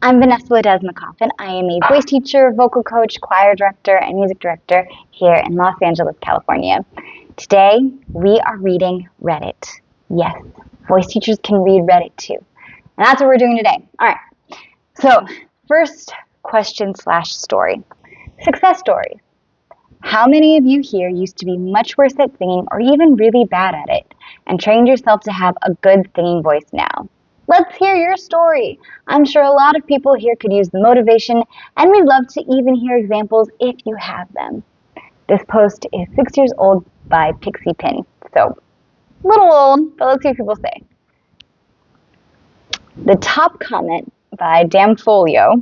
I'm Vanessa Ledesma-Coffin. I am a voice teacher, vocal coach, choir director, and music director here in Los Angeles, California. Today, we are reading Reddit. Yes, voice teachers can read Reddit too. And that's what we're doing today. All right. So, first question/story. Success stories. How many of you here used to be much worse at singing or even really bad at it and trained yourself to have a good singing voice now? Let's hear your story. I'm sure a lot of people here could use the motivation, and we'd love to even hear examples if you have them. This post is 6 years old by Pixie Pin, so a little old, but let's see what people say. The top comment by Damfolio,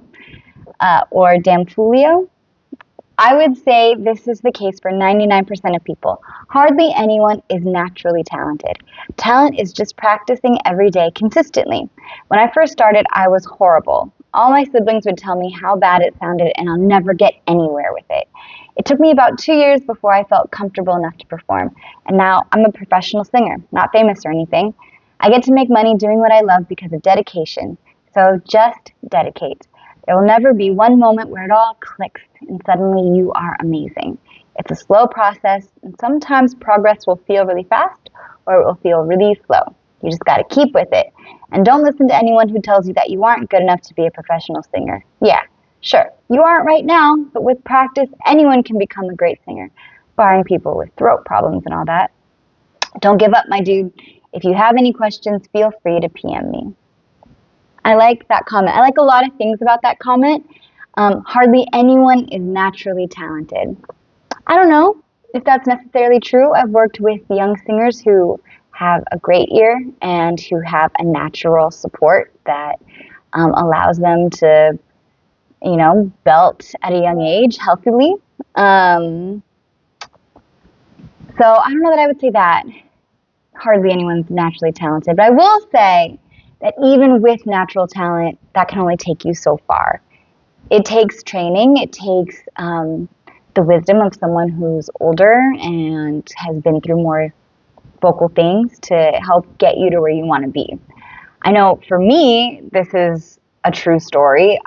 or Damfolio, I would say this is the case for 99% of people. Hardly anyone is naturally talented. Talent is just practicing every day consistently. When I first started, I was horrible. All my siblings would tell me how bad it sounded, and I'll never get anywhere with it. It took me about 2 years before I felt comfortable enough to perform, and now I'm a professional singer, not famous or anything. I get to make money doing what I love because of dedication. So just dedicate. There will never be one moment where it all clicks and suddenly you are amazing. It's a slow process, and sometimes progress will feel really fast or it will feel really slow. You just got to keep with it. And don't listen to anyone who tells you that you aren't good enough to be a professional singer. Yeah, sure, you aren't right now, but with practice, anyone can become a great singer, barring people with throat problems and all that. Don't give up, my dude. If you have any questions, feel free to PM me. I like that comment. I like a lot of things about that comment. Hardly anyone is naturally talented. I don't know if that's necessarily true. I've worked with young singers who have a great ear and who have a natural support that allows them to, belt at a young age healthily. So I don't know that I would say that hardly anyone's naturally talented, but I will say that even with natural talent, that can only take you so far. It takes training. It takes the wisdom of someone who's older and has been through more vocal things to help get you to where you want to be. I know for me, this is a true story.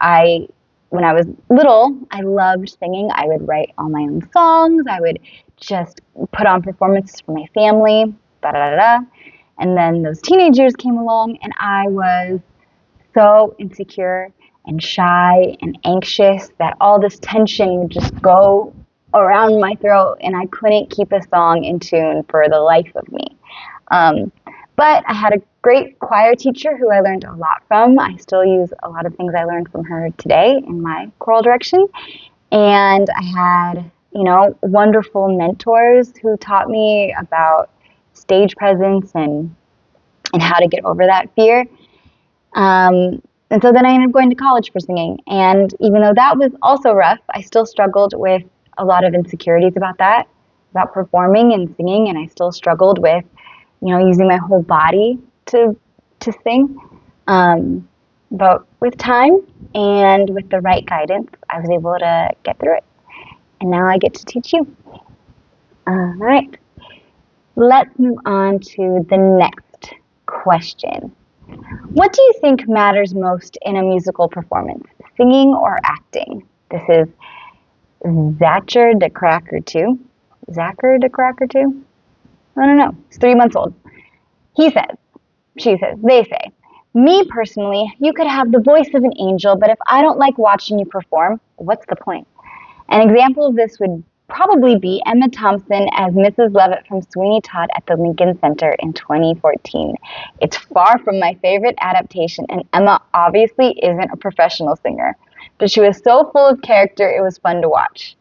When I was little, I loved singing. I would write all my own songs. I would just put on performances for my family, da-da-da-da. And then those teenage years came along, and I was so insecure and shy and anxious that all this tension would just go around my throat, and I couldn't keep a song in tune for the life of me. But I had a great choir teacher who I learned a lot from. I still use a lot of things I learned from her today in my choral direction. And I had, wonderful mentors who taught me about stage presence and how to get over that fear. And so then I ended up going to college for singing. And even though that was also rough, I still struggled with a lot of insecurities about that, about performing and singing. And I still struggled with, using my whole body to sing. But with time and with the right guidance, I was able to get through it. And now I get to teach you. All right. Let's move on to the next question. What do you think matters most in a musical performance, singing or acting? This is Zacher de Cracker 2. Zacher de Cracker 2? I don't know. It's 3 months old. He says, she says, they say, me personally, you could have the voice of an angel, but if I don't like watching you perform, what's the point? An example of this would probably be Emma Thompson as Mrs. Lovett from Sweeney Todd at the Lincoln Center in 2014. It's far from my favorite adaptation, and Emma obviously isn't a professional singer, but she was so full of character it was fun to watch.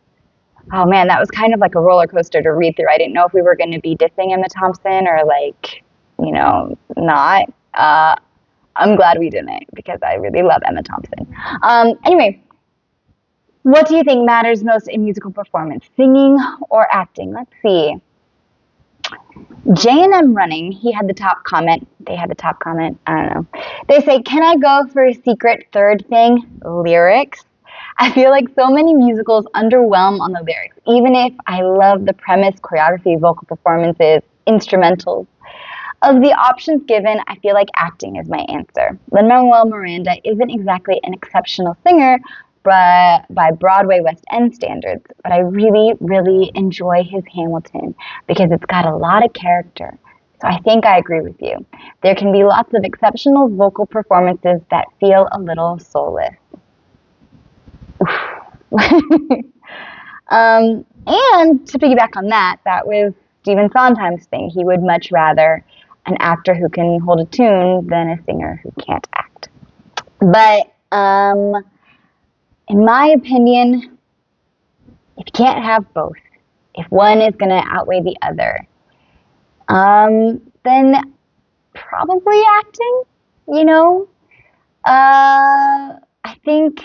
Oh man, that was kind of like a roller coaster to read through. I didn't know if we were going to be dissing Emma Thompson or not. I'm glad we didn't because I really love Emma Thompson. Anyway, what do you think matters most in musical performance, singing or acting? Let's see. J&M Running, he had the top comment. They had the top comment. I don't know. They say, can I go for a secret third thing? Lyrics. I feel like so many musicals underwhelm on the lyrics, even if I love the premise, choreography, vocal performances, instrumentals. Of the options given, I feel like acting is my answer. Lin-Manuel Miranda isn't exactly an exceptional singer, but by Broadway West End standards, but I really, really enjoy his Hamilton because it's got a lot of character. So I think I agree with you. There can be lots of exceptional vocal performances that feel a little soulless. And to piggyback on that, that was Stephen Sondheim's thing. He would much rather an actor who can hold a tune than a singer who can't act. But in my opinion, if you can't have both, if one is going to outweigh the other, then probably acting, you know. I think,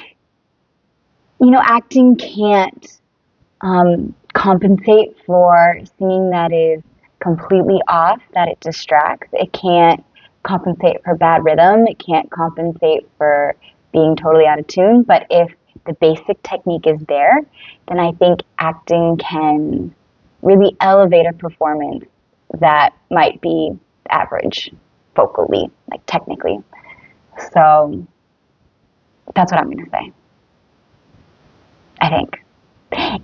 acting can't compensate for singing that is completely off, that it distracts. It can't compensate for bad rhythm. It can't compensate for being totally out of tune. But if the basic technique is there, then I think acting can really elevate a performance that might be average vocally, like technically. So that's what I'm going to say, I think.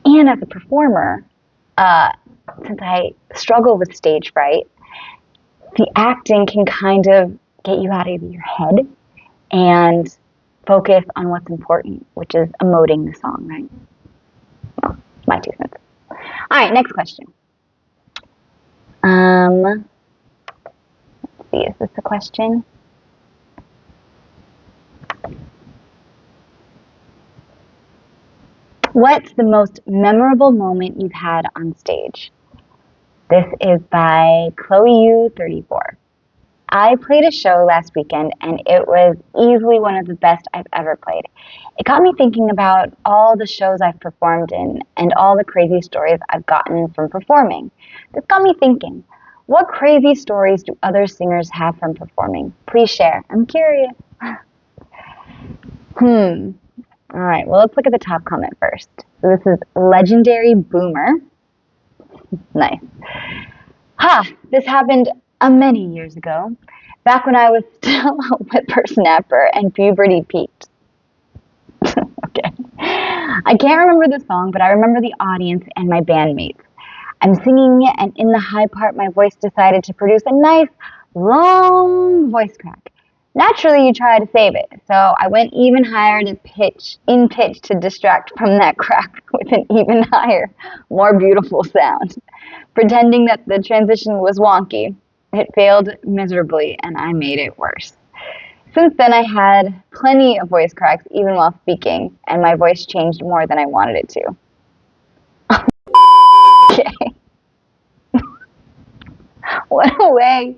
And as a performer, since I struggle with stage fright, the acting can kind of get you out of your head and focus on what's important, which is emoting the song, right? Well, my 2 cents. All right, next question. Let's see, is this a question? What's the most memorable moment you've had on stage? This is by Chloe U34. I played a show last weekend and it was easily one of the best I've ever played. It got me thinking about all the shows I've performed in and all the crazy stories I've gotten from performing. This got me thinking, what crazy stories do other singers have from performing? Please share. I'm curious. All right, well, let's look at the top comment first. So this is Legendary Boomer. Nice. This happened many years ago, back when I was still a whippersnapper and puberty peaked. Okay. I can't remember the song, but I remember the audience and my bandmates. I'm singing, and in the high part, my voice decided to produce a nice, long voice crack. Naturally, you try to save it, so I went even higher in pitch to distract from that crack with an even higher, more beautiful sound, pretending that the transition was wonky. It failed miserably, and I made it worse. Since then, I had plenty of voice cracks, even while speaking, and my voice changed more than I wanted it to. Okay. What a way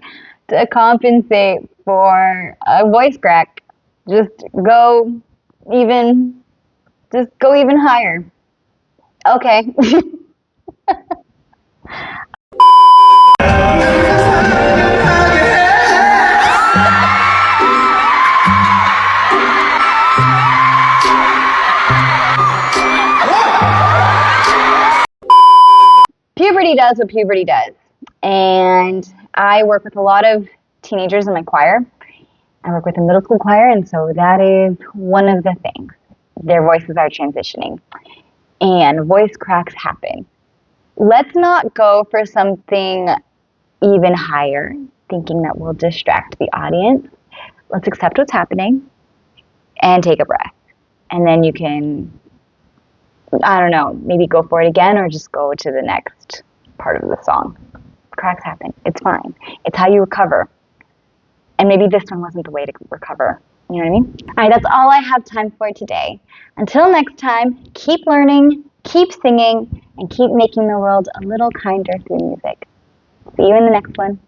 to compensate for a voice crack. Just go even higher. Okay. Puberty does what puberty does. And I work with a lot of teenagers in my choir. I work with a middle school choir, and so that is one of the things. Their voices are transitioning, and voice cracks happen. Let's not go for something even higher, thinking that will distract the audience. Let's accept what's happening and take a breath. And then you can, I don't know, maybe go for it again or just go to the next part of the song. Cracks happen. It's fine. It's how you recover. And maybe this one wasn't the way to recover. You know what I mean? All right, that's all I have time for today. Until next time, keep learning, keep singing, and keep making the world a little kinder through music. See you in the next one.